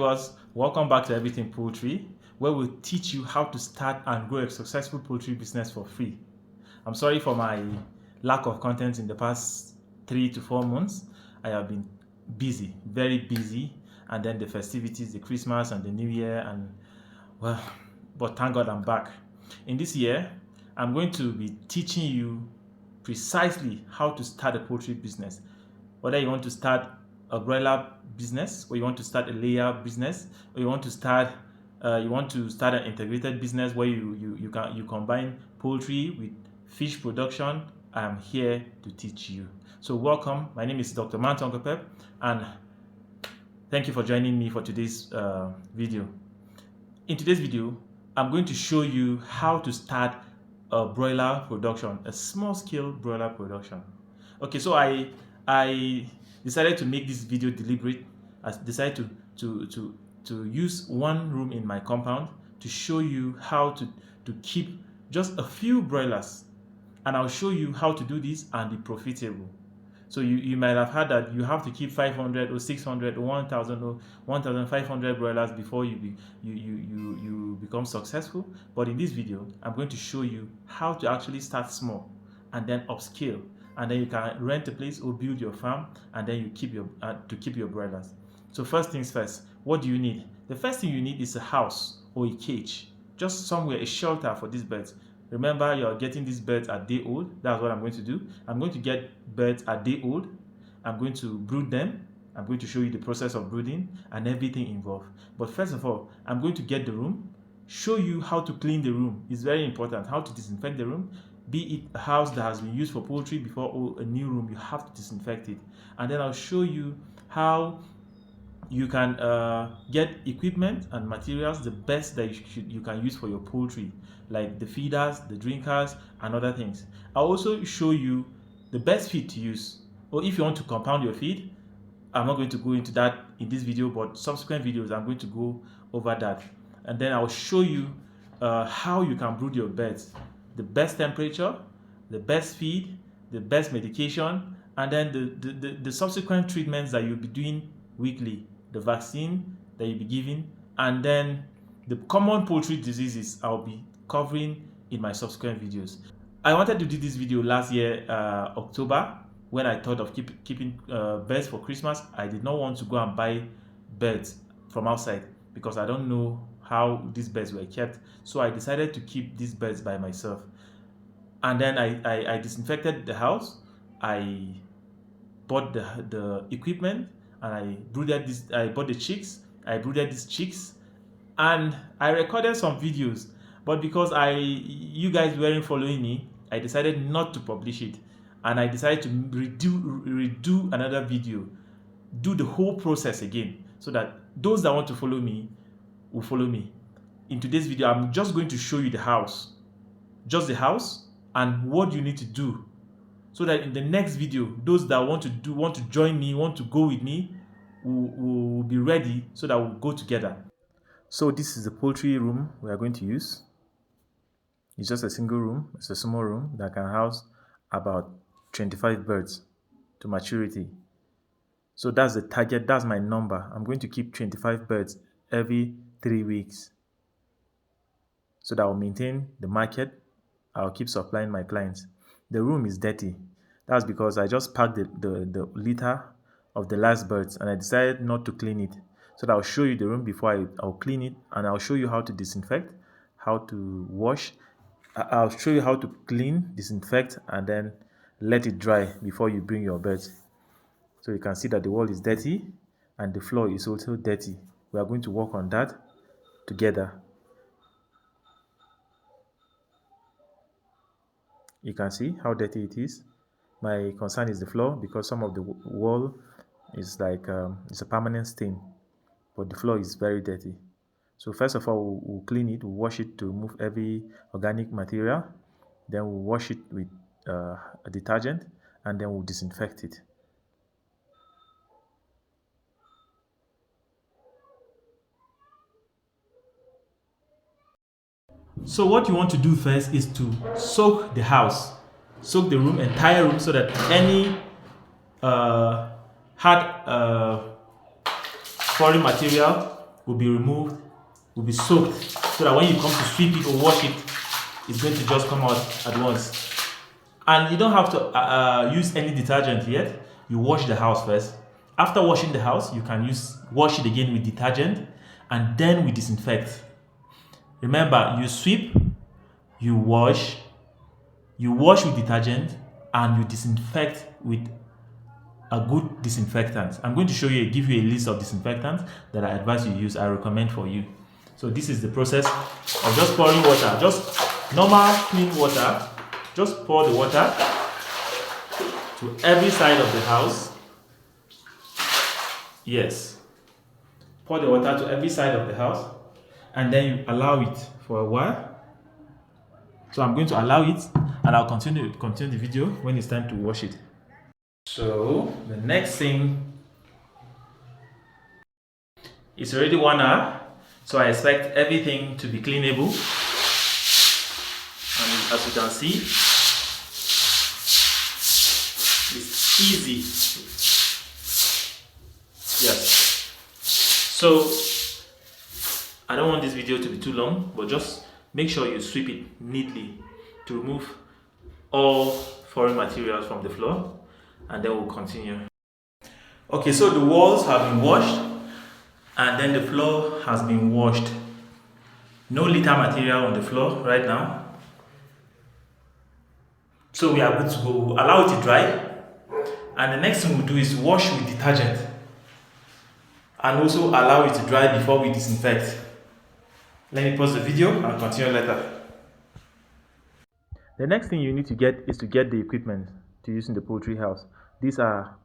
viewers, welcome back to Everything Poultry, where we'll teach you how to start and grow a successful poultry business for free. I'm sorry for my lack of content in the past 3 to 4 months. I have been busy, very busy, and then the festivities, the Christmas and the New Year, and well, but thank God I'm back. In this year, I'm going to be teaching you precisely how to start a poultry business. Whether you want to start a broiler business, or you want to start a layer business, or you want to start an integrated business where you combine poultry with fish production, I am here to teach you. So welcome. My name is Dr. Mantonkopep, and thank you for joining me for today's video. In today's video, I'm going to show you how to start a broiler production, a small-scale broiler production. Okay, so I decided to make this video deliberate. I decided to use one room in my compound to show you how to keep just a few broilers, and I'll show you how to do this and be profitable. So you might have heard that you have to keep 500 or 600 or 1,000 or 1,500 broilers before you become successful. But in this video, I'm going to show you how to actually start small and then upscale, and then you can rent a place or build your farm, and then you keep your broilers. So first things first, what do you need? The first thing you need is a house or a cage, just somewhere, a shelter for these birds. Remember, you're getting these birds at day old. That's what I'm going to do. I'm going to get birds at day old. I'm going to brood them. I'm going to show you the process of brooding and everything involved. But first of all, I'm going to get the room, show you how to clean the room. It's very important, how to disinfect the room. Be it a house that has been used for poultry before or a new room, you have to disinfect it. And then I'll show you how you can get equipment and materials, the best that you can use for your poultry, like the feeders, the drinkers, and other things. I'll also show you the best feed to use, or if you want to compound your feed. I'm not going to go into that in this video, but subsequent videos I'm going to go over that. And then I'll show you how you can brood your birds, the best temperature, the best feed, the best medication, and then the subsequent treatments that you'll be doing weekly, the vaccine that you'll be giving, and then the common poultry diseases I'll be covering in my subsequent videos. I wanted to do this video last year, October, when I thought of keeping birds for Christmas. I did not want to go and buy birds from outside because I don't know how these birds were kept. So I decided to keep these birds by myself. And then I disinfected the house. I bought the equipment, and I brooded this. I bought the chicks. I brooded these chicks, and I recorded some videos. But because you guys weren't following me, I decided not to publish it, and I decided to redo another video, do the whole process again, so that those that want to follow me will follow me. In today's video, I'm just going to show you the house, just the house, and what you need to do, so that in the next video, those that want to join me, want to go with me, will be ready, so that we'll go together. So this is the poultry room we are going to use. It's just a single room. It's a small room that can house about 25 birds to maturity. So that's the target. That's my number. I'm going to keep 25 birds every 3 weeks, so that I'll maintain the market. I'll keep supplying my clients. The room is dirty. That's because I just packed the litter of the last birds, and I decided not to clean it. So that I'll show you the room before I'll clean it, and I'll show you how to disinfect, how to wash. I'll show you how to clean, disinfect, and then let it dry before you bring your birds. So you can see that the wall is dirty and the floor is also dirty. We are going to work on that together. You can see how dirty it is. My concern is the floor, because some of the wall is like it's a permanent stain, but the floor is very dirty. So first of all, we'll clean it, we'll wash it to remove every organic material. Then we'll wash it with a detergent, and then we'll disinfect it. So what you want to do first is to soak the house, soak the room, entire room, so that any hard foreign material will be removed, will be soaked, so that when you come to sweep it or wash it, it's going to just come out at once. And you don't have to use any detergent yet. You wash the house first. After washing the house, you can wash it again with detergent, and then we disinfect. Remember, you sweep, you wash with detergent, and you disinfect with a good disinfectant. I'm going to give you a list of disinfectants that I advise you use, I recommend for you. So this is the process of just pouring water, just normal clean water. Just pour the water to every side of the house. Yes. Pour the water to every side of the house, and then you allow it for a while. So I'm going to allow it, and I'll continue the video when it's time to wash it. So the next thing, it's already 1 hour, so I expect everything to be cleanable. And as you can see, it's easy. Yes. So I don't want this video to be too long, but just make sure you sweep it neatly to remove all foreign materials from the floor, and then we'll continue. Okay, so the walls have been washed, and then the floor has been washed. No litter material on the floor right now. So we are good to go. We'll allow it to dry, and the next thing we'll do is wash with detergent, and also allow it to dry before we disinfect. Let me pause the video and continue later. The next thing you need to get is to get the equipment to use in the poultry house. These are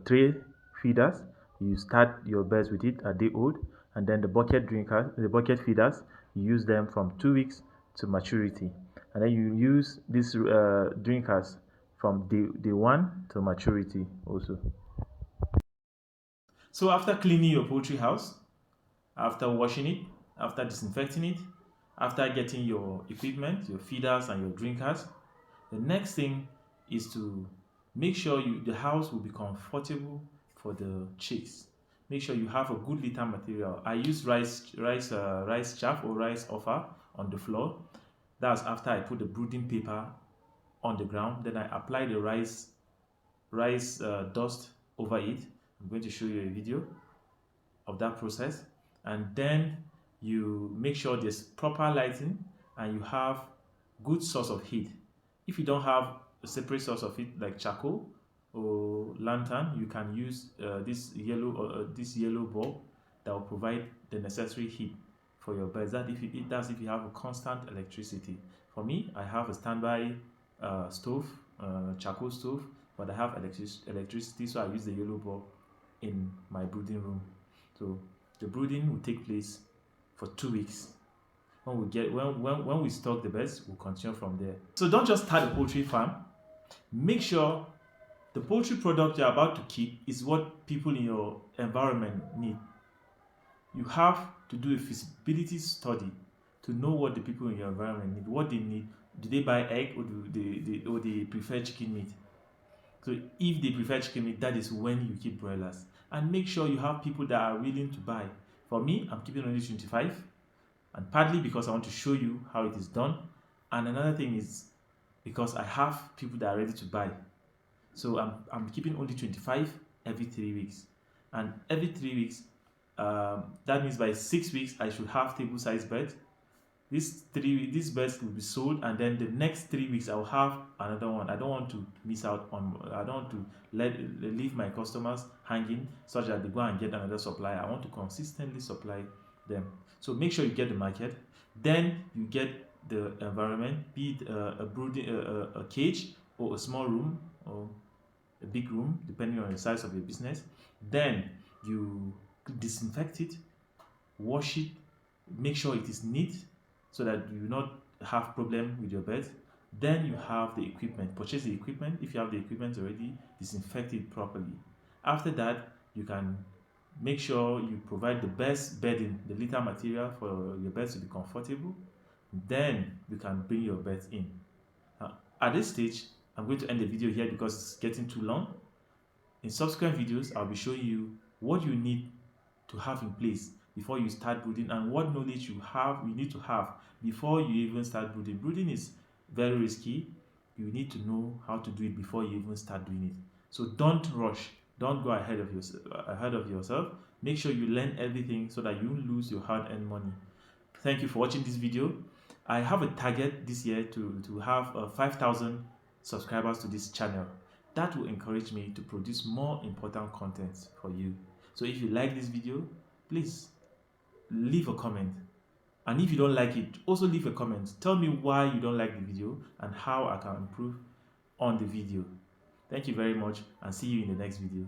tray feeders. You start your birds with it a day old, and then the bucket feeders, you use them from 2 weeks to maturity, and then you use these drinkers from day 1 to maturity also. So after cleaning your poultry house, after washing it, after disinfecting it, after getting your equipment, your feeders and your drinkers, the next thing is to make sure the house will be comfortable for the chicks. Make sure you have a good litter material. I use rice chaff or rice offer on the floor. That's after I put the brooding paper on the ground. Then I apply the rice dust over it. I'm going to show you a video of that process. And then you make sure there's proper lighting and you have good source of heat. If you don't have a separate source of heat like charcoal or lantern, you can use this yellow bulb that will provide the necessary heat for your birds. That's if you have a constant electricity. For me, I have a standby stove, charcoal stove, but I have electricity, so I use the yellow bulb in my brooding room. So the brooding will take place for 2 weeks. When we stock the birds, we'll continue from there. So don't just start a poultry farm. Make sure the poultry product you're about to keep is what people in your environment need. You have to do a feasibility study to know what the people in your environment need, what they need. Do they buy egg, or do they prefer chicken meat? So if they prefer chicken meat, that is when you keep broilers. And make sure you have people that are willing to buy. For me, I'm keeping only 25, and partly because I want to show you how it is done, and another thing is because I have people that are ready to buy. So I'm keeping only 25 every 3 weeks, and every 3 weeks, that means by 6 weeks I should have table size birds. These birds will be sold, and then the next 3 weeks I'll have another one. I don't want to miss out on. I don't want to leave my customers hanging such that they go and get another supplier. I want to consistently supply them. So make sure you get the market, then you get the environment, be it a cage or a small room or a big room, depending on the size of your business. Then you disinfect it, wash it, make sure it is neat, so that you do not have problem with your birds. Then you have the equipment. Purchase the equipment. If you have the equipment already, disinfect it properly. After that, you can make sure you provide the best bedding, the litter material for your birds to be comfortable. Then you can bring your birds in. At this stage, I'm going to end the video here because it's getting too long. In subsequent videos, I'll be showing you what you need to have in place before you start brooding, and what knowledge you need to have before you even start brooding. Brooding is very risky. You need to know how to do it before you even start doing it. So don't rush. Don't go ahead of yourself. Make sure you learn everything so that you don't lose your hard-earned money. Thank you for watching this video. I have a target this year to have 5,000 subscribers to this channel. That will encourage me to produce more important content for you. So if you like this video, please leave a comment. And if you don't like it, also leave a comment. Tell me why you don't like the video and how I can improve on the video. Thank you very much, and see you in the next video.